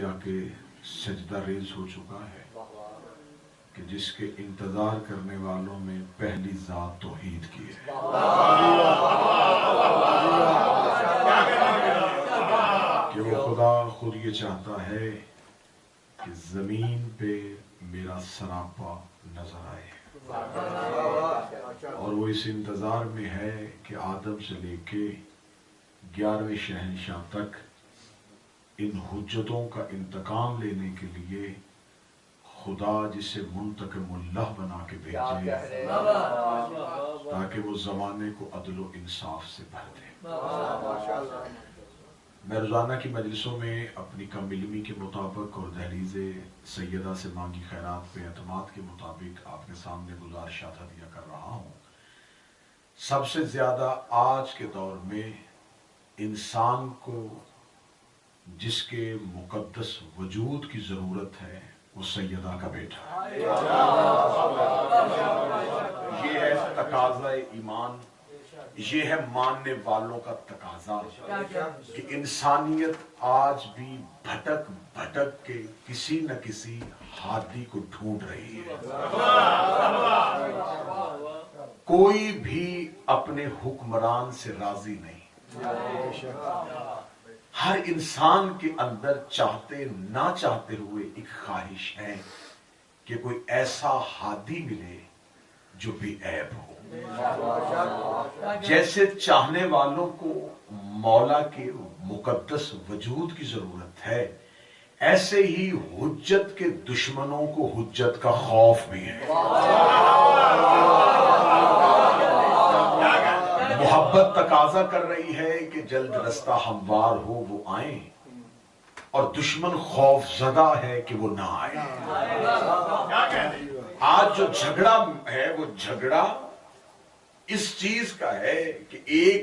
کہ سجدہ ریز ہو چکا ہے کہ جس کے انتظار کرنے والوں میں پہلی ذات توحید کی ہے کہ وہ خدا خود یہ چاہتا ہے کہ زمین پہ میرا سراپا نظر آئے، اور وہ اس انتظار میں ہے کہ آدم سے لے کے 11ویں شہنشاہ تک ان حجتوں کا انتقام لینے کے لیے خدا جسے منتقم اللہ بنا کے بھیجے تاکہ وہ زمانے کو عدل و انصاف سے بھر دے۔ میں روزانہ کی مجلسوں میں اپنی کم علمی کے مطابق اور دہلیز سیدہ سے مانگی خیرات پہ اعتماد کے مطابق آپ کے سامنے گزارشات عطیہ کر رہا ہوں۔ سب سے زیادہ آج کے دور میں انسان کو جس کے مقدس وجود کی ضرورت ہے وہ سیدہ کا بیٹا ہے۔ یہ ہے تقاضا ایمان، یہ ہے ماننے والوں کا تقاضا کہ انسانیت آج بھی بھٹک بھٹک کے کسی نہ کسی ہادی کو ڈھونڈ رہی ہے۔ کوئی بھی اپنے حکمران سے راضی نہیں۔ ہر انسان کے اندر چاہتے نہ چاہتے ہوئے ایک خواہش ہے کہ کوئی ایسا ہادی ملے جو بے عیب ہو۔ جیسے چاہنے والوں کو مولا کے مقدس وجود کی ضرورت ہے، ایسے ہی حجت کے دشمنوں کو حجت کا خوف بھی ہے۔ محبت تقاضا کر رہی ہے کہ جلد رستہ ہموار ہو وہ آئیں، اور دشمن خوف زدہ ہے کہ وہ نہ آئے۔ آج جو جھگڑا ہے وہ جھگڑا اس چیز کا ہے کہ ایک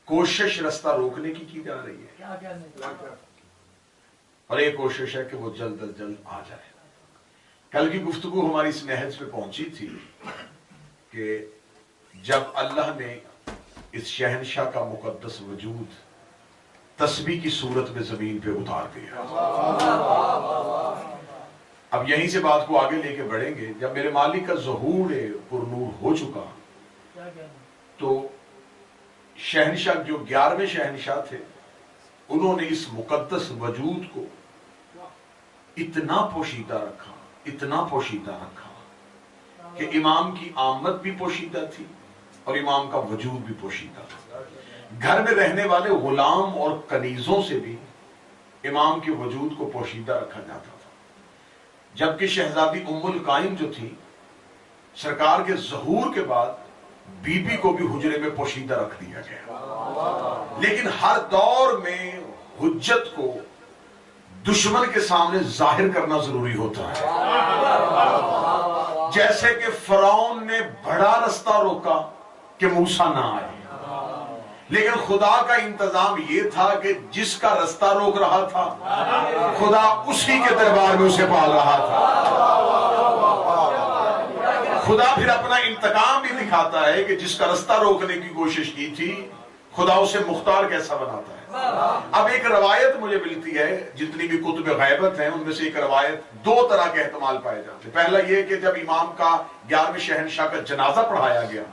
کوشش رستہ روکنے کی جا رہی ہے، اور ایک کوشش ہے کہ وہ جلد از جلد آ جائے۔ کل کی گفتگو ہماری اس نہج پہ پہنچی تھی کہ جب اللہ نے اس شہنشاہ کا مقدس وجود تسبیح کی صورت میں زمین پہ اتار دیا۔ اب یہیں سے بات کو آگے لے کے بڑھیں گے۔ جب میرے مالک کا ظہور پر نور ہو چکا تو شہنشاہ جو 11ویں شہنشاہ تھے انہوں نے اس مقدس وجود کو اتنا پوشیدہ رکھا، اتنا پوشیدہ رکھا کہ امام کی آمد بھی پوشیدہ تھی اور امام کا وجود بھی پوشیدہ تھا۔ گھر میں رہنے والے غلام اور کنیزوں سے بھی امام کے وجود کو پوشیدہ رکھا جاتا تھا، جبکہ شہزادی ام القائم جو تھی سرکار کے ظہور کے بعد بی بی کو بھی حجرے میں پوشیدہ رکھ دیا گیا۔ لیکن ہر دور میں حجت کو دشمن کے سامنے ظاہر کرنا ضروری ہوتا ہے۔ جیسے کہ فرعون نے بڑا رستہ روکا کہ موسیٰ نہ آئے، لیکن خدا کا انتظام یہ تھا کہ جس کا رستہ روک رہا تھا خدا اسی کے دربار میں اسے پال رہا تھا۔ خدا پھر اپنا انتقام بھی دکھاتا ہے کہ جس کا رستہ روکنے کی کوشش کی تھی خدا اسے مختار کیسا بناتا ہے۔ اب ایک روایت مجھے ملتی ہے، جتنی بھی کتب غیبت ہیں ان میں سے ایک روایت دو طرح کے احتمال پائے جاتے ہیں۔ پہلا یہ کہ جب امام کا 11ویں شہنشاہ کا جنازہ پڑھایا گیا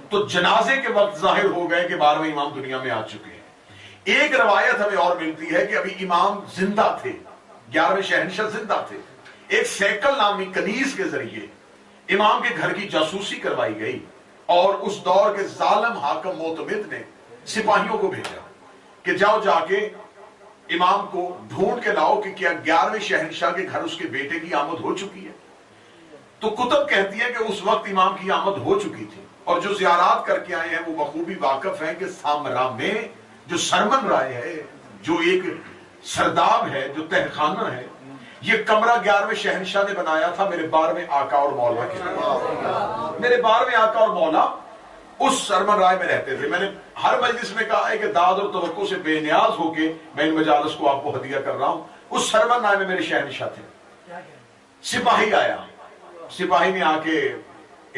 تو جنازے کے وقت ظاہر ہو گئے کہ 12ویں امام دنیا میں آ چکے ہیں۔ ایک روایت ہمیں اور ملتی ہے کہ ابھی امام زندہ تھے، 11ویں شہنشاہ زندہ تھے۔ ایک سیکل نامی کنیز کے ذریعے امام کے گھر کی جاسوسی کروائی گئی، اور اس دور کے ظالم حاکم معتمد نے سپاہیوں کو بھیجا کہ جاؤ جا کے امام کو ڈھونڈ کے لاؤ کہ کیا 11ویں شہنشاہ کے گھر اس کے بیٹے کی آمد ہو چکی ہے۔ تو کتب کہتی ہے کہ اس وقت امام کی آمد ہو چکی تھی، اور جو زیارات کر کے آئے ہیں وہ بخوبی واقف ہیں کہ سامرا میں جو سرمن رائے ہے، جو ایک سرداب ہے، جو تہخانہ ہے، یہ کمرہ 11ویں شہنشاہ نے بنایا تھا میرے 12ویں آقا اور مولا کے لیے۔ میرے 12ویں آقا اور مولا اس سرمن رائے میں رہتے تھے۔ میں نے ہر مجلس میں کہا ہے کہ داد اور توقع سے بے نیاز ہو کے میں ان مجالس کو آپ کو ہدیہ کر رہا ہوں۔ اس سرمن رائے میں میرے شہنشاہ تھے۔ سپاہی آیا، سپاہی نے آ کے،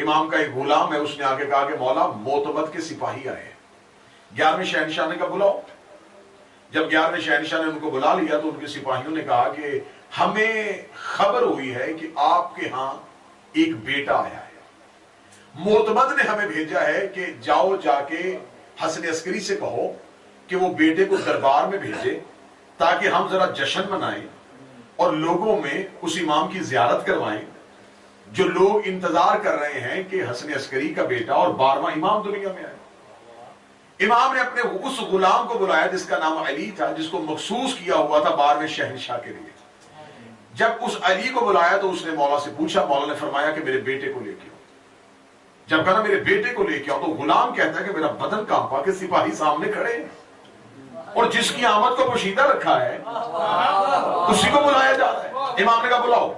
امام کا ایک غلام ہے، اس نے آ کے کہا کہ مولا معتمد کے سپاہی آئے ہیں۔ 11ویں شہنشاہ نے کہا بلاؤ۔ جب 11ویں شہنشاہ نے ان کو بلا لیا تو ان کے سپاہیوں نے کہا کہ ہمیں خبر ہوئی ہے کہ آپ کے ہاں ایک بیٹا آیا ہے، معتمد نے ہمیں بھیجا ہے کہ جاؤ جا کے حسن عسکری سے کہو کہ وہ بیٹے کو دربار میں بھیجے تاکہ ہم ذرا جشن منائیں اور لوگوں میں اس امام کی زیارت کروائیں جو لوگ انتظار کر رہے ہیں کہ حسن عسکری کا بیٹا اور 12واں امام دنیا میں آئے۔ امام نے اپنے اس غلام کو بلایا جس کا نام علی تھا، جس کو مخصوص کیا ہوا تھا 12ویں شہنشاہ کے لیے۔ جب اس علی کو بلایا تو اس نے مولا سے پوچھا، مولا نے فرمایا کہ میرے بیٹے کو لے کے آؤ۔ جب کہا میرے بیٹے کو لے کے آؤ تو غلام کہتا ہے کہ میرا بدن کانپا کہ سپاہی سامنے کھڑے ہیں اور جس کی آمد کو پوشیدہ رکھا ہے اسی کو بلایا جا رہا ہے۔ امام نے کہا بلاؤ۔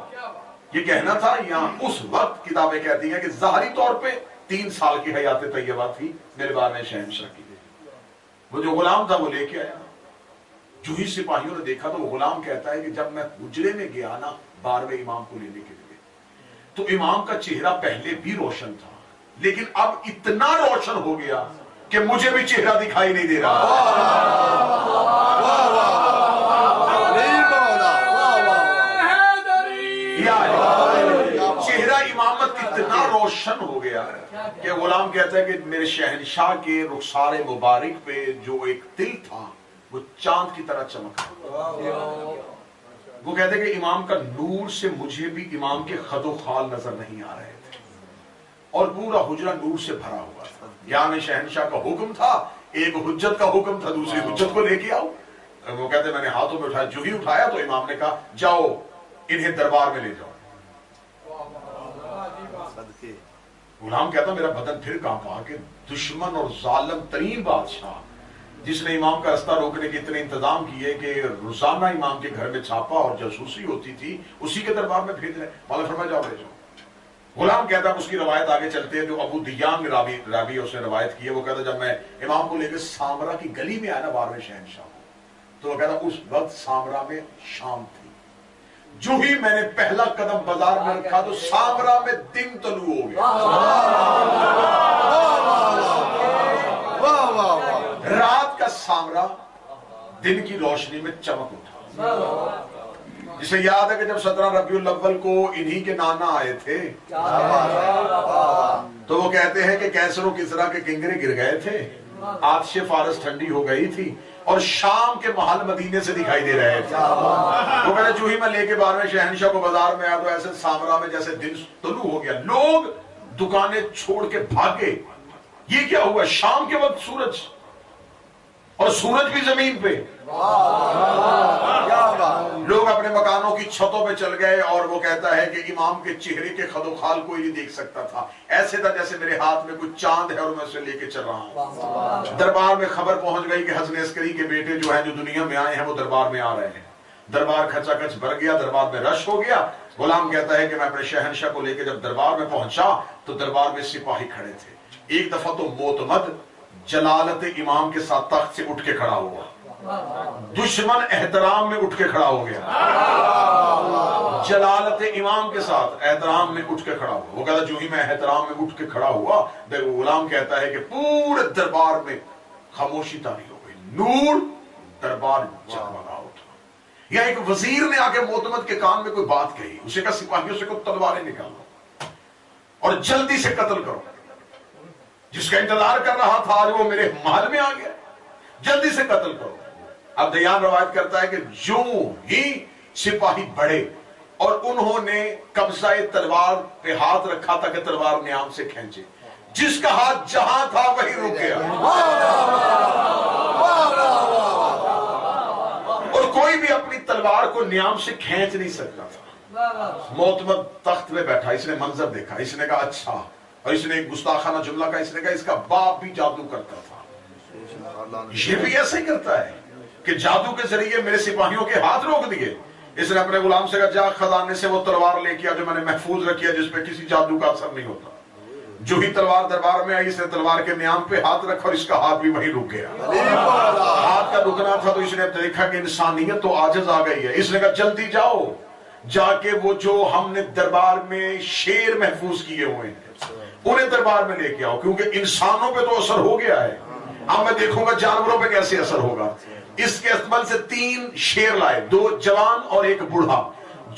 یہ کہنا تھا یہاں اس وقت کتابیں کہتی ہیں کہ ظاہری طور پہ 3 سال کی حیات طیبہ تھی میرے 12ویں شہنشاہ کی۔ وہ جو غلام تھا وہ لے کے آیا، جو ہی سپاہیوں نے دیکھا تو وہ غلام کہتا ہے کہ جب میں حجرے میں گیا نا 12ویں امام کو لینے کے لیے تو امام کا چہرہ پہلے بھی روشن تھا لیکن اب اتنا روشن ہو گیا کہ مجھے بھی چہرہ دکھائی نہیں دے رہا۔ چہرہ امامت اتنا روشن ہو گیا کہ غلام کہتا ہے کہ میرے شہنشاہ کے رخسار مبارک پہ جو ایک تل تھا وہ چاند کی طرح چمک رہا۔ وہ کہتے ہیں کہ امام کا نور سے مجھے بھی امام کے خد و خال نظر نہیں آ رہے تھے اور پورا حجرہ نور سے بھرا ہوا تھا۔ یعنی شہنشاہ کا حکم تھا، ایک حجت کا حکم تھا، دوسری حجت کو لے کے آؤ۔ وہ کہتے ہیں میں نے ہاتھوں میں اٹھایا، جو ہی اٹھایا تو امام نے کہا جاؤ انہیں دربار میں لے جاؤ۔ غلام کہتا میرا بدن پھر کانپا کہ دشمن اور ظالم ترین بادشاہ جس نے امام کا راستہ روکنے کے اتنے انتظام کیے کہ روزانہ امام کے گھر میں چھاپا اور جاسوسی ہوتی تھی، اسی کے دربار میں بھیج رہے۔ مولا فرمایا جاؤ لے جاؤ۔ غلام کہتا اس کی روایت آگے چلتے ہیں جو ابو دیان راوی اس نے روایت کی ہے۔ وہ کہتا جب میں امام کو لے کے سامرا کی گلی میں آیا نا 12ویں شہنشاہ تو وہ کہتا اس وقت سامرا میں شام تھی، جو ہی میں نے پہلا قدم بازار میں رکھا تو سامرا میں دن طلوع ہو گیا، رات کا سامرا دن کی روشنی میں چمک اٹھا۔ جسے یاد ہے کہ جب 17 ربیع الاول کو انہی کے نانا آئے تھے تو وہ کہتے ہیں کہ کیسر و کسرا کے کنگرے گر گئے تھے، آتش فارس ٹھنڈی ہو گئی تھی اور شام کے محل مدینے سے دکھائی دے رہے تھے۔ وہ کہتے جو ہی میں لے کے 12ویں شہنشاہ کو بازار میں آیا تو ایسے سامرا میں جیسے دن طلوع ہو گیا، لوگ دکانیں چھوڑ کے بھاگے۔ یہ کیا ہوا؟ شام کے وقت سورج، اور سورج بھی زمین پہ، لوگ اپنے مکانوں کی چھتوں پہ چل گئے اور وہ کہتا ہے کہ امام کے چہرے کے خد و خال کوئی نہیں دیکھ سکتا تھا، ایسے تھا جیسے میرے ہاتھ میں کچھ چاند ہے اور میں اسے لے کے چل رہا ہوں۔ دربار میں خبر پہنچ گئی کہ حسن عسکری کے بیٹے جو ہیں جو دنیا میں آئے ہیں وہ دربار میں آ رہے ہیں۔ دربار کھچا کچ بھر گیا، دربار میں رش ہو گیا۔ غلام کہتا ہے کہ میں اپنے شہنشاہ کو لے کے جب دربار میں پہنچا تو دربار میں سپاہی کھڑے تھے۔ ایک دفعہ تو معتمد جلالت امام کے ساتھ تخت سے اٹھ کے کھڑا ہوا، دشمن احترام میں اٹھ کے کھڑا ہو گیا، جلالت امام کے ساتھ احترام میں اٹھ کے کھڑا ہوا۔ وہ کہتا جو ہی میں احترام میں اٹھ کے کھڑا ہوا، دیکھو غلام کہتا ہے کہ پورے دربار میں خاموشی طاری ہو گئی، نور دربار جگمگا اٹھا۔ یا ایک وزیر نے آ کے معتمد کے کان میں کوئی بات کہی، اسے کہا سپاہیوں سے کوئی تلواریں نکالو اور جلدی سے قتل کرو، جس کا انتظار کر رہا تھا آج وہ میرے محل میں آ گیا، جلدی سے قتل کرو۔ اب دیان روایت کرتا ہے کہ جو ہی سپاہی بڑھے اور انہوں نے قبضہ تلوار پہ ہاتھ رکھا تھا کہ تلوار نیام سے کھینچے، جس کا ہاتھ جہاں تھا وہی رک گیا اور کوئی بھی اپنی تلوار کو نیام سے کھینچ نہیں سکتا تھا۔ معتمد تخت میں بیٹھا، اس نے منظر دیکھا، اس نے کہا اچھا، اور اس نے ایک گستاخانہ جملہ کہا، اس نے کہا اس کا باپ بھی جادو کرتا تھا، یہ بھی ایسے ہی کرتا ہے کہ جادو کے ذریعے میرے سپاہیوں کے ہاتھ روک دیے۔ اس نے اپنے غلام سے کہا جا خزانے سے وہ تلوار لے کے آ جو میں نے محفوظ رکھی ہے، جس پہ کسی جادو کا اثر نہیں ہوتا۔ جو ہی تلوار دربار میں آئی، اس نے تلوار کے نیام پہ ہاتھ رکھا اور اس کا ہاتھ بھی وہیں رک گیا۔ ہاتھ کا رکنا تھا تو اس نے دیکھا کہ انسانیت تو عاجز آ گئی ہے۔ اس نے کہا جلدی جاؤ، جا کے وہ جو ہم نے دربار میں شیر محفوظ کیے ہوئے ہیں انہیں دربار میں لے کے آؤ، کیونکہ انسانوں پہ تو اثر ہو گیا ہے، اب میں دیکھوں گا جانوروں پہ کیسے اثر ہوگا۔ اس کے استقبال سے 3 شیر لائے، 2 جوان اور 1 بوڑھا.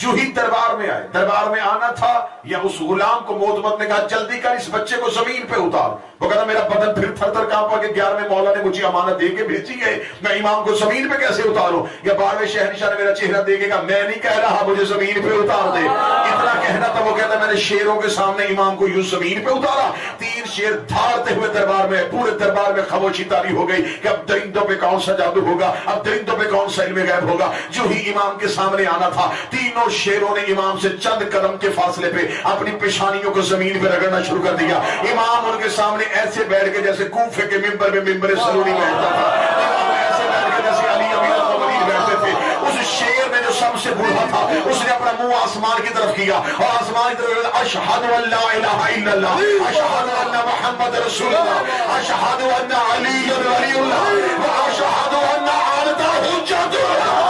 جو ہی دربار میں آئے، دربار میں آنا تھا یا اس غلام کو موتمت نے کہا جلدی کر اس بچے کو زمین پہ اتار. وہ کہتا میرا بدن پھر تھر تھر کانپا کہ 11ویں مولا نے مجھے امانت دے کے بھیجی ہے، میں امام کو زمین پہ کیسے اتاروں؟ یا 12ویں شہنشاہ نے میرا چہرہ دیکھے گا، میں نہیں کہہ رہا مجھے زمین پہ اتار دے. اتنا کہنا تھا، وہ کہتا میں نے شیروں کے سامنے امام کو یوں زمین پہ اتارا. 3 شیر دھاڑتے ہوئے دربار میں، پورے دربار میں خاموشی طاری ہو گئی کہ اب درندوں پہ کون سا جادو ہوگا، اب درندوں پہ کون سا علم غیب ہوگا. جو ہی امام کے سامنے آنا تھا، تینوں شیروں نے امام سے چند قدم کے فاصلے پہ اپنی پیشانیوں کو زمین پہ رگڑنا شروع کر دیا. امام ان کے سامنے ایسے بیٹھ کے جیسے کوفے کے منبر میں منبر سلوری بیٹھتا تھا. امام ایسے بیٹھ کے جیسے علی امیر المومنین بیٹھتے تھے. اس شیر میں جو سب سے بوڑھا تھا اس نے اپنا منہ آسمان کی طرف کیا اور آسمان کی طرف اشہد ان لا الہ الا اللہ اشہد ان محمد رسول اللہ اشہد ان علی ولی اللہ واشہد ان انت حجت اللہ.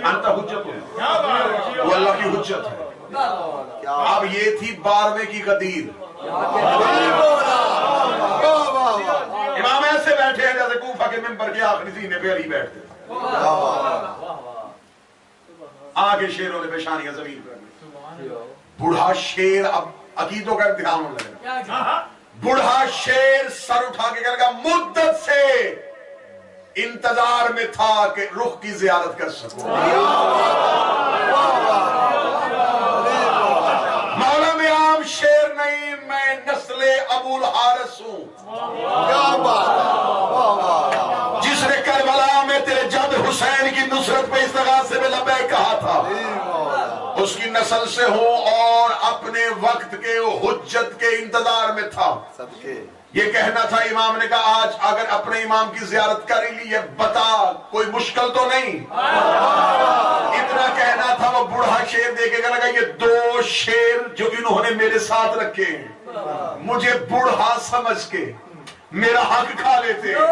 انت حجت وہ اللہ کی حجت ہے. اب یہ تھی 12ویں کی غدیر. امام ایسے بیٹھے ہیں جیسے کوفہ کے منبر کے آخری سینے پہ علی بیٹھتے تھے. آگے شیروں نے پیشانیاں زمین پر. بوڑھا شیر اب عقیدوں کا امتحان ہونے لگا. بوڑھا شیر سر اٹھا کے کہنے لگا مدت سے انتظار میں تھا کہ رخ کی زیارت کر سکوں. مولا میں عام شیر نہیں، میں نسل ابو الحارث ہوں جس نے کربلا میں تیرے جد حسین کی نصرت پہ استغاثے میں لبیک کہا تھا. اس کی نسل سے ہوں اور اپنے وقت کے حجت کے انتظار میں تھا. یہ کہنا تھا. امام نے کہا آج اگر اپنے امام کی زیارت کر لی ہے بتا کوئی مشکل تو نہیں. اتنا کہنا تھا. وہ بوڑھا شیر دیکھے گا لگا یہ 2 شیر جو انہوں نے میرے ساتھ رکھے ہیں مجھے بوڑھا سمجھ کے میرا حق کھا لیتے ہیں،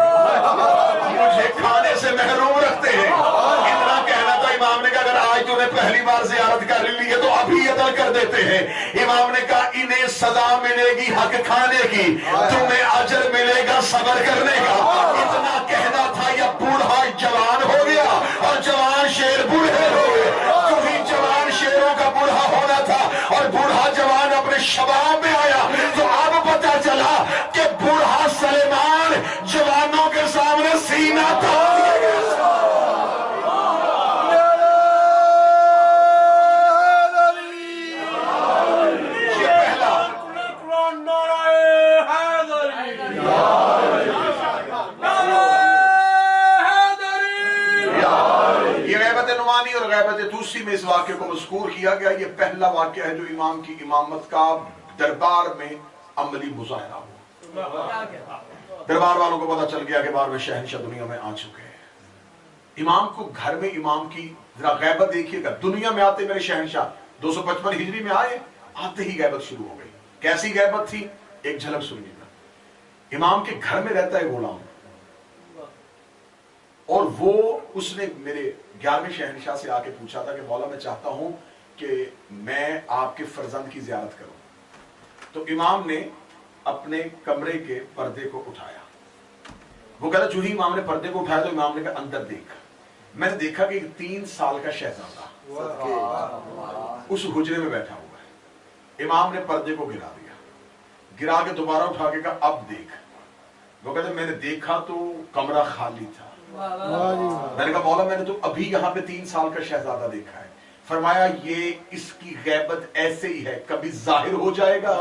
مجھے کھانے سے محروم رکھتے ہیں. اتنا کہنا تھا. امام نے کہا اگر آج تو نے پہلی بار زیارت کر لی ہے تو ابھی عطا کر دیتے ہیں. امام نے کہا انہیں سزا ملے گی حق کھانے کی، تمہیں اجر ملے گا صبر کرنے کا. اتنا کہنا تھا. یا بوڑھا جوان ہو گیا اور جوان شیر بوڑھے ہو گئے. جو ہی جوان شیروں کا بوڑھا ہونا تھا اور بوڑھا جوان اپنے شباب میں آیا تو اب پتا چلا کہ بوڑھا سلیمان جوانوں کے سامنے سینہ تھام دیا گیا. اور غیبت توسی میں اس واقعے کو مذکور کیا گیا. یہ پہلا واقعہ ہے جو امام کی امامت کا دربار میں عملی مظاہرہ ہوا. دربار والوں کو پتا چل گیا کہ 12ویں شہنشاہ دنیا میں آ چکے ہیں. امام کو گھر میں امام کی ذرا غیبت دیکھیے گا. دنیا میں آتے میرے شہنشاہ 255 ہجری میں آئے، آتے ہی غیبت شروع ہو گئی. کیسی غیبت تھی ایک جھلک سنیے گا. امام کے گھر میں رہتا ہے غلام اور وہ اس نے میرے 11ویں شہنشاہ سے آ کے پوچھا تھا کہ مولا میں چاہتا ہوں کہ میں آپ کے فرزند کی زیارت کروں. تو امام نے اپنے کمرے کے پردے کو اٹھایا. وہ کہتا جو ہی امام نے پردے کو اٹھایا تو امام نے کہا اندر دیکھ. میں نے دیکھا کہ 3 سال کا شہزادہ اس حجرے میں بیٹھا ہوا ہے. امام نے پردے کو گرا دیا، گرا کے دوبارہ اٹھا کے کہا اب دیکھ. وہ کہتے میں نے دیکھا تو کمرہ خالی تھا. میں نے کہا مولا میں نے تو ابھی یہاں پہ 3 سال کا شہزادہ دیکھا ہے. فرمایا یہ اس کی غیبت ایسے ہی ہے، کبھی ظاہر ہو جائے گا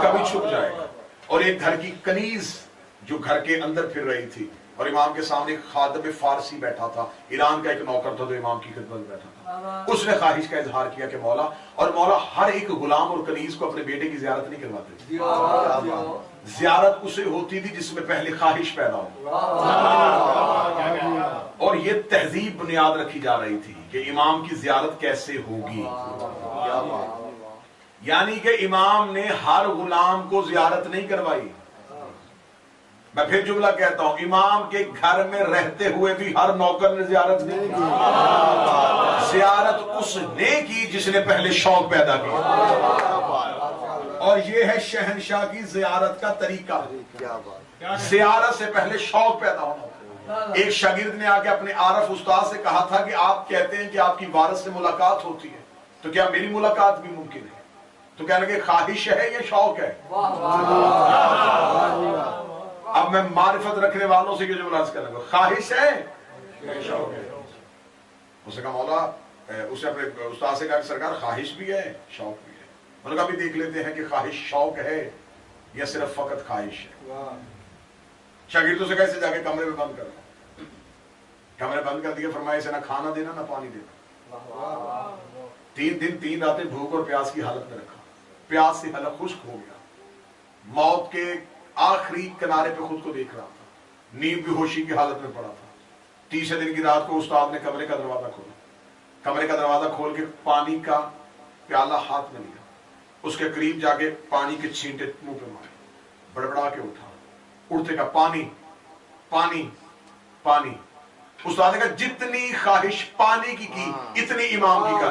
کبھی چھپ جائے گا. اور ایک گھر کی کنیز جو گھر کے اندر پھر رہی تھی اور امام کے سامنے ایک خادم فارسی بیٹھا تھا، ایران کا ایک نوکر تھا جو امام کی خدمت میں بیٹھا تھا. اس نے خواہش کا اظہار کیا کہ مولا، اور مولا ہر ایک غلام اور کنیز کو اپنے بیٹے کی زیارت نہیں کرواتے. زیارت اسے ہوتی تھی جس میں پہلے خواہش پیدا ہو. اور یہ تہذیب بنیاد رکھی جا رہی تھی کہ امام کی زیارت کیسے ہوگی. یعنی کہ امام نے ہر غلام کو زیارت نہیں کروائی. میں پھر جملہ کہتا ہوں، امام کے گھر میں رہتے ہوئے بھی ہر نوکر نے زیارت نہیں کی، زیارت اس نے کی جس نے پہلے شوق پیدا کیا، اور یہ ہے شہنشاہ کی زیارت کا طریقہ، زیارت سے پہلے شوق پیدا ہونا۔ ایک شاگرد نے آ کے اپنے عارف استاد سے کہا تھا کہ آپ کہتے ہیں کہ آپ کی وارث سے ملاقات ہوتی ہے، تو کیا میری ملاقات بھی ممکن ہے؟ تو کہنے لگے خواہش ہے یا شوق ہے؟ اب میں معرفت رکھنے والوں سے یہ جو عرض کرنے کو، خواہش ہے یا شوق ہے؟ اس نے کہا مولا، اسے اپنے استاد سے کہا کہ سرکار خواہش بھی ہے شوق بھی ہے۔ میں نے کہا بھی دیکھ لیتے ہیں کہ خواہش شوق ہے یا صرف فقط خواہش ہے۔ شاگردوں سے کیسے جا کے کمرے میں بند کر دیا، کمرے بند کر دیا، فرمایا اسے نہ کھانا دینا نہ پانی دینا۔ 3 دن 3 راتیں بھوک اور پیاس کی حالت میں رکھا، پیاس سے حلق خشک ہو گیا، موت کے آخری کنارے پہ خود کو دیکھ رہا تھا، نیند بے ہوشی کی حالت میں پڑا تھا۔ 30 دن کی رات کو استاد نے کمرے کا دروازہ کھولا، کمرے کا دروازہ کھول کے پانی کا پیالہ ہاتھ میں لیا، اس کے قریب جا کے پانی کے چھینٹے منہ پہ مارے، بڑبڑا کے اٹھا، اڑتے کا پانی پانی پانی۔ استاد نے کہا جتنی خواہش پانی کی اتنی امام کی کر،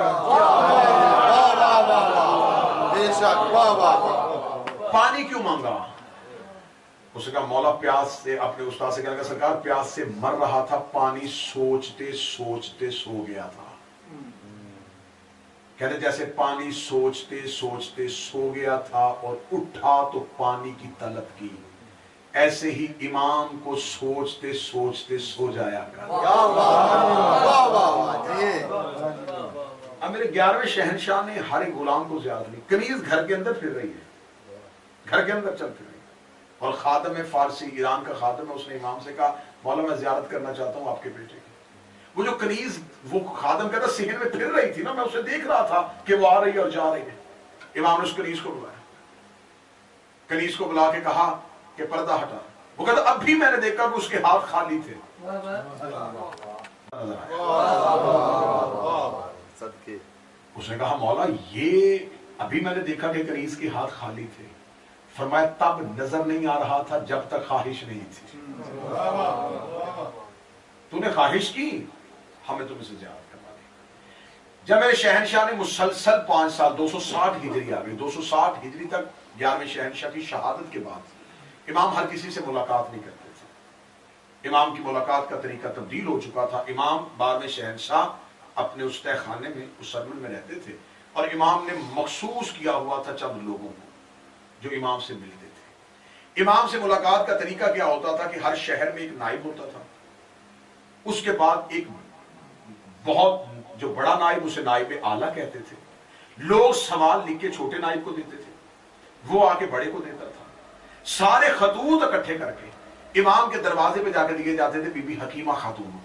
پانی کیوں مانگا؟ اس نے کہا مولا پیاس سے، اپنے استاد سے کہنے لگا سرکار پیاس سے مر رہا تھا، پانی سوچتے سوچتے سو گیا تھا۔ کہتے جیسے پانی سوچتے سوچتے سو گیا تھا اور اٹھا تو پانی کی طلب کی، ایسے ہی امام کو سوچتے سوچتے سو جایا کر۔ اب میرے 11ویں شہنشاہ نے ہر ایک غلام کو زیارت لی، کنیز گھر کے اندر پھر رہی ہے، گھر کے اندر چل پھر رہی ہے، اور خادم فارسی ایران کا خادم ہے، اس نے امام سے کہا مولا میں زیارت کرنا چاہتا ہوں آپ کے بیٹے کی۔ وہ جو کنیز وہ خادم کہتا صحن میں پھر رہی تھی نا، میں اسے دیکھ رہا تھا کہ وہ آ رہی ہے اور جا رہی ہے۔ امام نے اس کنیز کو بلایا، کنیز کو بلا کے کہا کہ پردہ ہٹا۔ وہ کہتا اب بھی میں نے دیکھا کہ اس کے ہاتھ خالی تھے۔ اس نے کہا مولا یہ ابھی میں نے دیکھا کہ کنیز کے ہاتھ خالی تھے۔ فرمایا تب نظر نہیں آ رہا تھا جب تک خواہش نہیں تھی۔ تو نے خواہش کی، ہمیں تم سے زیارت کروا دی۔ جب میرے شہنشاہ نے مسلسل 5 سال 260 ہجری آ گئی، 260 ہجری تک 11ویں شہنشاہ کی شہادت کے بعد امام ہر کسی سے ملاقات نہیں کرتے تھے، امام کی ملاقات کا طریقہ تبدیل ہو چکا تھا۔ امام 12ویں شہنشاہ اپنے اس تہ خانے میں اس سرمن میں رہتے تھے، اور امام نے مخصوص کیا ہوا تھا چند لوگوں کو جو امام سے ملتے تھے۔ امام سے ملاقات کا طریقہ کیا ہوتا تھا کہ ہر شہر میں ایک نائب ہوتا تھا، اس کے بعد ایک بہت جو بڑا نائب اسے نائب اعلیٰ کہتے تھے، لوگ سوال لکھ کے چھوٹے نائب کو دیتے تھے، وہ آ کے بڑے کو دیتا تھا، سارے خطوط اکٹھے کر کے امام کے دروازے پہ جا کے دیے جاتے تھے۔ بی بی حکیمہ خاتون کو،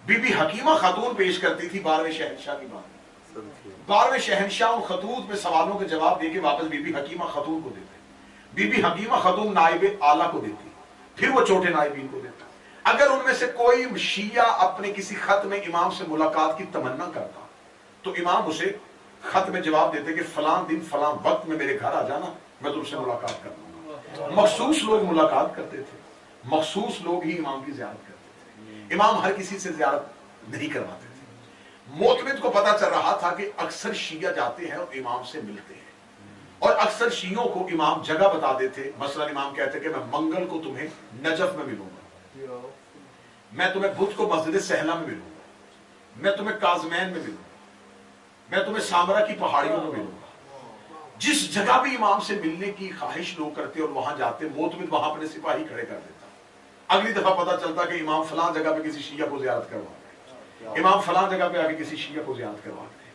بی بی حکیمہ خاتون پیش کرتی تھی 12ویں شہنشاہ کی بات۔ 12ویں شہنشاہ ان خطوط میں سوالوں کے جواب دے کے واپس بی بی حکیمہ خاتون کو دیتے، بی بی حکیمہ خاتون نائب اعلیٰ کو دیتی، پھر وہ چھوٹے نائبین کو دیتا۔ اگر ان میں سے کوئی شیعہ اپنے کسی خط میں امام سے ملاقات کی تمنا کرتا تو امام اسے خط میں جواب دیتے کہ فلاں دن فلاں وقت میں میرے گھر آ جانا، میں تم سے ملاقات کر لوں گا۔ مخصوص لوگ ملاقات کرتے تھے، مخصوص لوگ ہی امام کی زیارت کرتے تھے، امام ہر کسی سے زیارت نہیں کرواتے تھے۔ معتمد کو پتا چل رہا تھا کہ اکثر شیعہ جاتے ہیں اور امام سے ملتے ہیں، اور اکثر شیعوں کو امام جگہ بتا دیتے، مثلا امام کہتے کہ میں منگل کو تمہیں نجف میں ملوں گا، میں تمہیں بدھ کو مسجد سہلا میں ملوں گا، میں تمہیں کاظمین میں ملوں گا، میں تمہیں سامرا کی پہاڑیوں میں ملوں گا۔ جس جگہ بھی امام سے ملنے کی خواہش لوگ کرتے اور وہاں جاتے، معتمد وہاں اپنے سپاہی کھڑے کر دیتا۔ اگلی دفعہ پتا چلتا کہ امام فلاں جگہ پہ کسی شیعہ کو زیارت کروا گئے، امام فلاں جگہ پہ آگے کسی شیعہ کو زیارت کروا گئے۔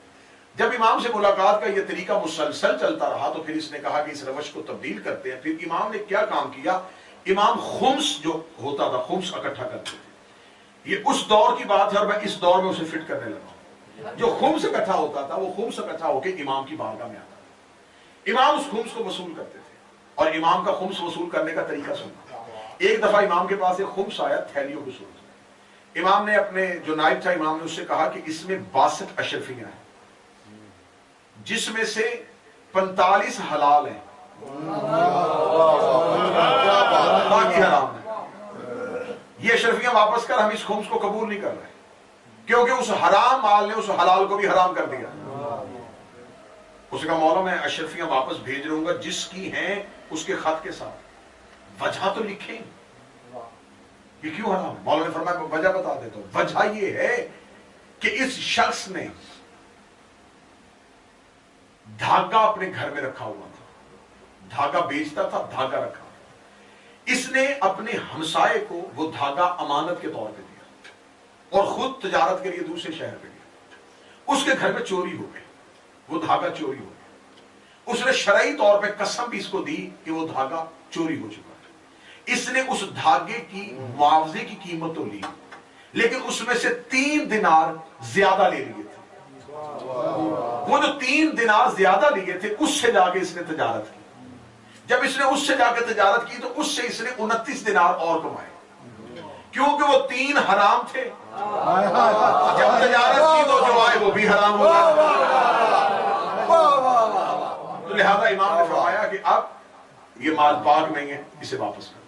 جب امام سے ملاقات کا یہ طریقہ مسلسل چلتا رہا تو پھر اس نے کہا کہ اس روش کو تبدیل کرتے ہیں۔ پھر امام نے کیا کام کیا؟ امام خمس جو ہوتا تھا، خمس اکٹھا کرتے تھے۔ یہ اس دور کی بات ہے اور میں اس دور میں اسے فٹ کرنے لگا۔ جو خمس اکٹھا ہوتا تھا وہ خمس اکٹھا ہو کے امام کی بارگاہ میں آتا تھا، امام اس خمس کو وصول کرتے تھے، اور امام کا خمس وصول کرنے کا طریقہ سننا۔ ایک دفعہ امام کے پاس ایک خمس آیا تھیلیوں کو صورت، امام نے اپنے جو نائب تھا امام نے اس سے کہا کہ اس میں 62 اشرفیاں ہیں، جس میں سے 45 حلال ہیں، باقی حرام ہے. یہ اشرفیاں واپس کر, ہم اس خمس کو قبول نہیں کر رہے کیونکہ اس حرام مال نے اس حلال کو بھی حرام کر دیا. اس کا مولا میں اشرفیاں واپس بھیج رہوں گا جس کی ہیں اس کے خط کے ساتھ, وجہ تو لکھیں یہ کیوں حرام. مولا نے فرمایا وجہ بتا دیتا ہوں. وجہ یہ ہے کہ اس شخص نے دھاگا اپنے گھر میں رکھا ہوا تھا, دھاگا بیچتا تھا, دھاگا رکھا. اس نے اپنے ہمسائے کو وہ دھاگا امانت کے طور پہ دیا اور خود تجارت کے لیے دوسرے شہر پہ گیا. اس کے گھر میں چوری ہو گئی, وہ دھاگا چوری ہو گیا. اس نے شرعی طور پہ قسم بھی اس کو دی کہ وہ دھاگا چوری ہو چکا ہے. اس نے اس دھاگے کی معاوضے کی قیمت تو لی, لیکن اس میں سے 3 دینار زیادہ لے لیے تھے. وہ جو 3 دینار زیادہ لیے تھے اس سے جا کے اس نے تجارت کی. جب اس نے اس سے جا کے تجارت کی تو اس سے اس نے 29 دینار اور کمائے, کیونکہ وہ 3 حرام تھے. جب تجارت کی تو جو آئے وہ بھی حرام ہو گیا. تو لہذا امام نے فرمایا کہ اب یہ مال پاک نہیں ہے, اسے واپس کر.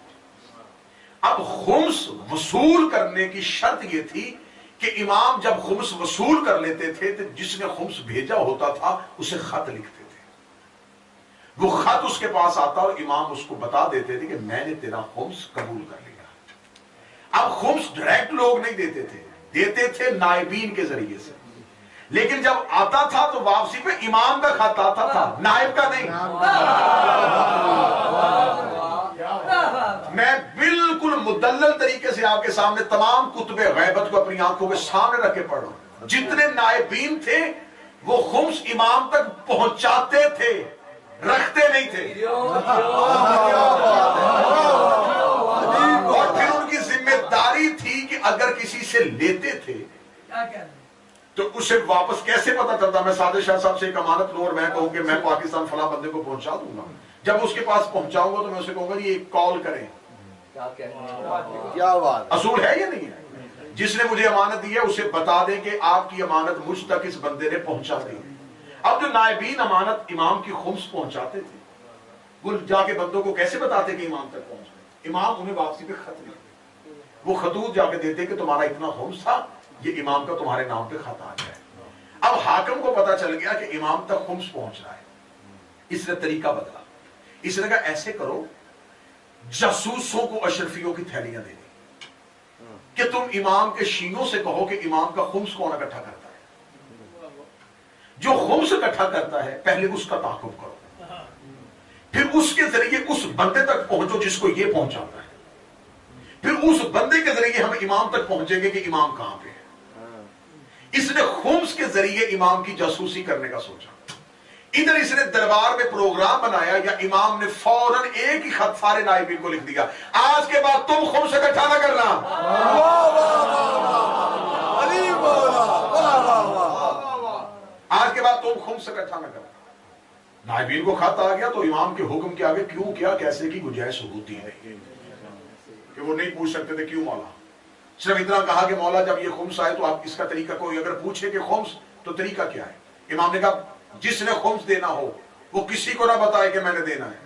اب خمس وصول کرنے کی شرط یہ تھی کہ امام جب خمس وصول کر لیتے تھے تو جس نے خمس بھیجا ہوتا تھا اسے خط لکھتے تھے. وہ خط اس کے پاس آتا اور امام اس کو بتا دیتے تھے کہ میں نے تیرا خمس قبول کر لیا. اب خمس ڈائریکٹ لوگ نہیں دیتے تھے, دیتے تھے نائبین کے ذریعے سے. لیکن جب آتا تھا تو واپسی پہ امام کا خط آتا تھا, نائب کا نہیں. میں بالکل مدلل طریقے سے آپ کے سامنے تمام کتب غیبت کو اپنی آنکھوں کے سامنے رکھ کے پڑھ رہا ہوں. جتنے نائبین تھے وہ خمس امام تک پہنچاتے تھے, رکھتے نہیں تھے. اور پھر ان کی ذمہ داری تھی کہ اگر کسی سے لیتے تھے تو اسے واپس کیسے پتا چلتا. میں سعد شاہ صاحب سے ایک امانت لوں اور میں کہوں کہ میں پاکستان فلاں بندے کو پہنچا دوں گا. جب اس کے پاس پہنچاؤں گا تو میں اسے کہوں گا یہ کال کریں. کیا بات اصول ہے یا نہیں ہے؟ جس نے مجھے امانت دی ہے اسے بتا دیں کہ آپ کی امانت مجھ تک اس بندے نے پہنچا دی. اب جو نائبین امانت امام کی خمس پہنچاتے تھے وہ جا کے بندوں کو کیسے بتاتے کہ امام تک پہنچ گئے. امام انہیں واپسی پہ خط دیتے, وہ خطوط جا کے دیتے کہ تمہارا اتنا خمس تھا, یہ امام کا تمہارے نام پہ خط آ جائے. اب حاکم کو پتا چل گیا کہ امام تک خمس پہنچ رہا ہے. اس نے طریقہ بدلا. اس نے کہا ایسے کرو جاسوسوں کو اشرفیوں کی تھیلیاں دے دیں کہ تم امام کے شینوں سے کہو کہ امام کا خمس کون اکٹھا کرتا ہے. جو خمس اکٹھا کرتا ہے پہلے اس کا تعاقب کرو, پھر اس کے ذریعے اس بندے تک پہنچو جس کو یہ پہنچاتا ہے. پھر اس بندے کے ذریعے ہم امام تک پہنچیں گے کہ امام کہاں پہ ہے. اس نے خمس کے ذریعے امام کی جاسوسی کرنے کا سوچا. ادھر اس نے دربار میں پروگرام بنایا یا امام نے فوراً ایک ہی خط سارے نائبین کو لکھ دیا, آج کے بعد تم خمس اکٹھا نہ کرنا. آج کے بعد تم خمس اکٹھا نہ کرنا. نائبین کو خط آ گیا تو امام کے حکم کے آگے کیوں کیا کیسے کی گنجائش ہوتی ہے کہ وہ نہیں پوچھ سکتے تھے کیوں مولا. صرف اتنا کہا کہ مولا جب یہ خمس آئے تو آپ اس کا طریقہ کوئی اگر پوچھے کہ خمس تو طریقہ کیا ہے. امام نے کہا جس نے خمس دینا ہو وہ کسی کو نہ بتائے کہ میں نے دینا ہے.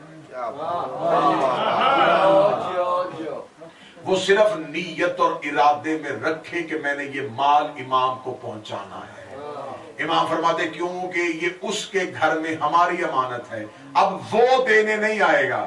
وہ صرف نیت اور ارادے میں رکھے کہ میں نے یہ مال امام کو پہنچانا ہے. امام فرماتے کیوں کہ یہ اس کے گھر میں ہماری امانت ہے, اب وہ دینے نہیں آئے گا,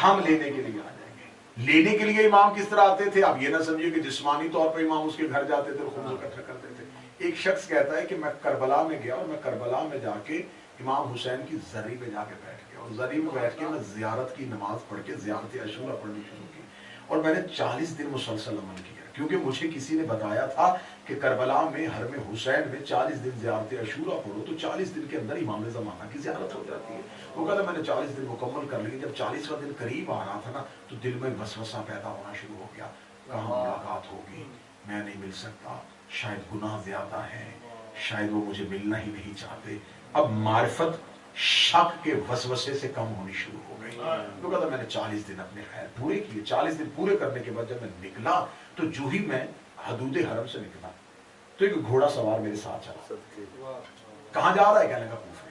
ہم لینے کے لیے آ جائیں گے. لینے کے لیے امام کس طرح آتے تھے آپ یہ نہ سمجھے کہ جسمانی طور پر امام اس کے گھر جاتے تھے اور خمس اکٹھا کرتے تھے. ایک شخص کہتا ہے کہ میں کربلا میں گیا اور میں کربلا میں جا کے امام حسین کی زری پہ جا کے بیٹھ گیا اور زری میں بیٹھ کے میں زیارت کی نماز پڑھ کے زیارت عاشورہ پڑھنی شروع کی اور میں نے 40 دن مسلسل عمل کیا کیونکہ مجھے کسی نے بتایا تھا کہ کربلا میں حرم حسین میں 40 دن زیارت عاشورہ پڑھو تو 40 دن کے اندر امام زمانہ کی زیارت ہو جاتی ہے. وہ کہتا میں نے 40 دن مکمل کر لی. جب 40واں دن قریب آ رہا تھا نا تو دل میں وسوسہ پیدا ہونا شروع ہو گیا, کہاں ملاقات ہوگی, میں نہیں مل سکتا, شاید گناہ زیادہ ہے, شاید وہ مجھے ملنا ہی نہیں چاہتے. اب معرفت شک کے وسوسے سے کم ہونی شروع ہو گئی. تو کہتا میں نے 40 دن اپنے خیر پورے کیے. 40 دن پورے کرنے کے بعد جب میں نکلا تو جو ہی میں حدود حرم سے نکلا تو ایک گھوڑا سوار میرے ساتھ چلا. کہاں جا رہا ہے؟ کہنے کا کوفے.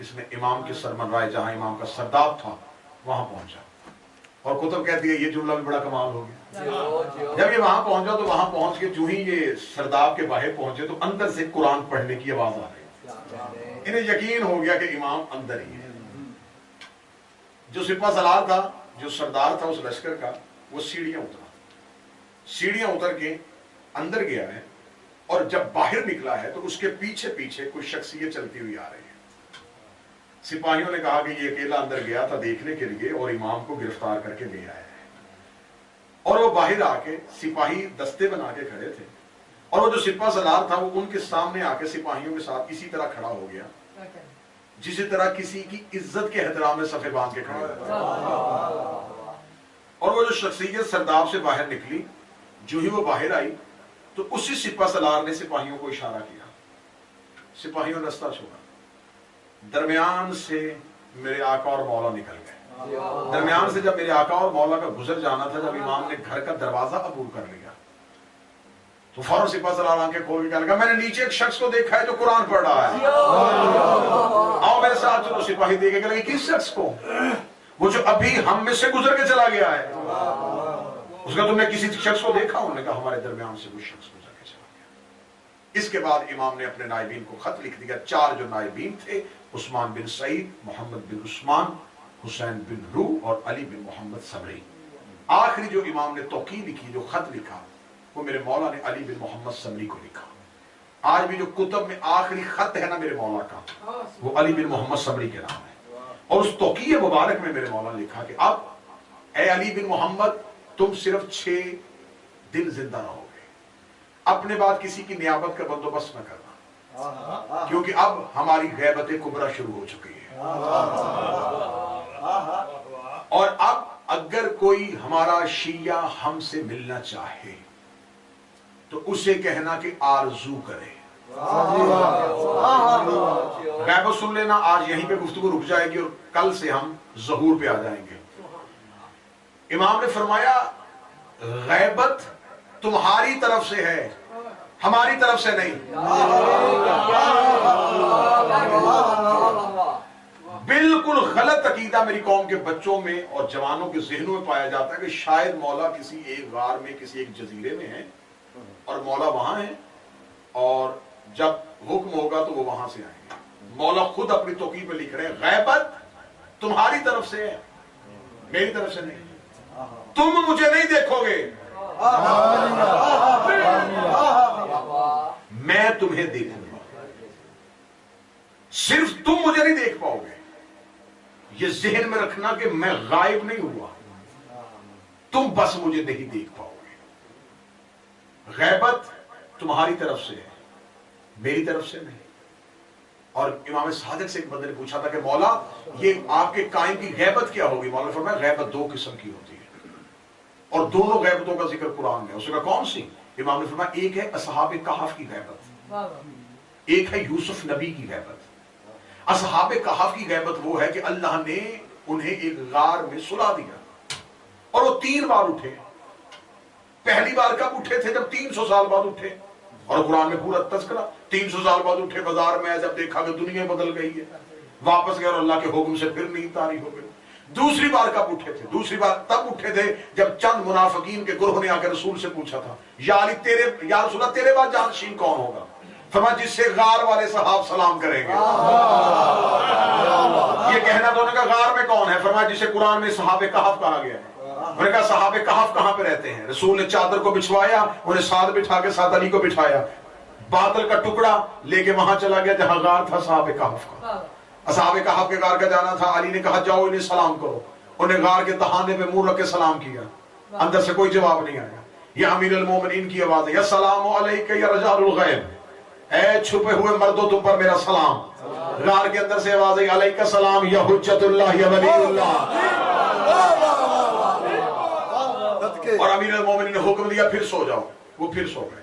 اس نے امام کے سرمنرائے جہاں امام کا سرداب تھا وہاں پہنچا، اور کتب کہتی ہے یہ جملہ بھی بڑا کمال ہو گیا، جب یہ وہاں پہنچا تو وہاں پہنچ کے جو ہی یہ سرداب کے باہر پہنچے تو اندر سے قرآن پڑھنے کی آواز آ رہی، انہیں یقین ہو گیا کہ امام اندر ہی ہے۔ جو سپہ سالار تھا، جو سردار تھا اس لشکر کا، وہ سیڑھیاں اتر کے اندر گیا ہے، اور جب باہر نکلا ہے تو اس کے پیچھے پیچھے کوئی شخصیت چلتی ہوئی آ رہی ہے۔ سپاہیوں نے کہا کہ یہ اکیلا اندر گیا تھا دیکھنے کے لیے اور امام کو گرفتار کر کے لے آیا ہے، اور وہ باہر آ کے سپاہی دستے بنا کے کھڑے تھے، اور وہ جو سپہ سالار تھا وہ ان کے سامنے آ کے سپاہیوں کے ساتھ اسی طرح کھڑا ہو گیا جسی طرح کسی کی عزت کے احترام میں صفے باندھ کے کھڑے ہوئے، اور وہ جو شخصیت سرداب سے باہر نکلی، جو ہی وہ باہر آئی تو اسی سپہ سالار نے سپاہیوں کو اشارہ کیا، سپاہیوں نے رستہ چھوڑا، درمیان سے میرے آقا اور مولا نکل گئے، درمیان سے جب میرے آقا اور مولا کا گزر جانا تھا، جب امام نے گھر کا دروازہ عبور کر لیا تو فوراً سپہ سالار آنکھیں کھول کے کہنے لگا میں نے نیچے ایک شخص کو دیکھا ہے جو قرآن پڑھ رہا ہے، آؤ میرے ساتھ چلو۔ سپاہی دیکھے کہ لگے کس شخص کو؟ وہ جو ابھی ہم میں سے گزر کے چلا گیا ہے۔ اس کا تم نے کسی شخص کو دیکھا؟ انہوں نے کہا ہمارے درمیان سے کوئی شخص گزر کے چلا گیا۔ اس کے بعد امام نے اپنے نائبین کو خط لکھ دیا، 4 جو نائبین تھے، عثمان بن سعید، محمد بن عثمان، حسین بن رو اور علی بن محمد صبری۔ آخری جو امام نے توقیع لکھی، جو خط لکھا، وہ میرے مولا نے علی بن محمد صبری کو لکھا۔ آج بھی جو کتب میں آخری خط ہے نا میرے مولا کا، وہ علی بن محمد صبری کے نام ہے، اور اس توقیع مبارک میں میرے مولا نے لکھا کہ اب اے علی بن محمد تم صرف 6 دن زندہ رہو گے، اپنے بعد کسی کی نیابت کا بندوبست نہ کرنا، کیونکہ اب ہماری غیبت کبریٰ شروع ہو چکی ہے، اور اب اگر کوئی ہمارا شیعہ ہم سے ملنا چاہے تو اسے کہنا کہ آرزو کرے۔ غیبت سن لینا، آج یہیں پہ گفتگو رک جائے گی اور کل سے ہم ظہور پہ آ جائیں گے۔ امام نے فرمایا غیبت تمہاری طرف سے ہے، ہماری طرف سے نہیں۔ بالکل غلط عقیدہ میری قوم کے بچوں میں اور جوانوں کے ذہنوں میں پایا جاتا ہے کہ شاید مولا کسی ایک غار میں، کسی ایک جزیرے میں ہے اور مولا وہاں ہے، اور جب حکم ہوگا تو وہ وہاں سے آئیں گے۔ مولا خود اپنی توقیع میں لکھ رہے ہیں غیبت تمہاری طرف سے ہے، میری طرف سے نہیں۔ تم مجھے نہیں دیکھو گے، میں تمہیں دیکھوں گا، صرف تم مجھے نہیں دیکھ پاؤ گے۔ یہ ذہن میں رکھنا کہ میں غائب نہیں ہوا، تم بس مجھے نہیں دیکھ پاؤ گے۔ غیبت تمہاری طرف سے ہے، میری طرف سے نہیں۔ اور امام صادق سے ایک بندے نے پوچھا تھا کہ مولا یہ آپ کے قائم کی غیبت کیا ہوگی؟ مولا نے فرمایا غیبت 2 قسم کی ہوتی ہے، اور دونوں غیبتوں کا ذکر قرآن میں۔ اس نے کہا کون سی؟ امام نے فرمایا ایک ہے اصحاب کہف کی غیبت، ایک ہے یوسف نبی کی غیبت۔ اصحاب کہف کی غیبت وہ ہے کہ اللہ نے انہیں ایک غار میں سلا دیا اور وہ 3 بار اٹھے۔ پہلی بار کب اٹھے تھے؟ جب 300 سال بعد اٹھے، اور قرآن میں پورا تذکرہ 300 سال بعد اٹھے، بازار میں جب دیکھا کہ دنیا بدل گئی ہے، واپس گئے اور اللہ کے حکم سے پھر نیند طاری ہو گئی۔ دوسری بار کب اٹھے تھے؟ دوسری بار تب اٹھے تھے جب چند منافقین کے گروہ نے آ کے رسول سے پوچھا تھا یا رسول اللہ تیرے بعد جانشین کون ہوگا؟ فرمایا جس سے غار والے صحاب سلام کریں گے۔ یہ کہنا تو انہوں نے کہا غار میں کون ہے؟ فرمایا جسے قرآن میں صحاب کہف کہا گیا ہے۔ انہوں نے کہا صحاب کہف کہاں پہ رہتے ہیں؟ رسول نے چادر کو بچھوایا، انہیں ساتھ بٹھا کے ساتھ علی کو بٹھایا، بادل کا ٹکڑا لے کے وہاں چلا گیا جہاں غار تھا صحاب کہف کا۔ اصحاب کہف کے غار کا جانا تھا، علی نے کہا جاؤ انہیں سلام کرو، انہیں غار کے تہانے پہ منہ رکھ کے سلام کیا، اندر سے کوئی جواب نہیں آیا۔ یہ امیر المومنین کی آواز ہے، یا سلام علیک یا رجال الغیب، اے چھپے ہوئے مردوں تم پر میرا سلام۔ غار کے اندر سے آواز ہے علیک السلام یا حجت اللہ یا ولی اللہ۔ اور امیر المومنین نے حکم دیا پھر سو جاؤ، وہ پھر سو گئے۔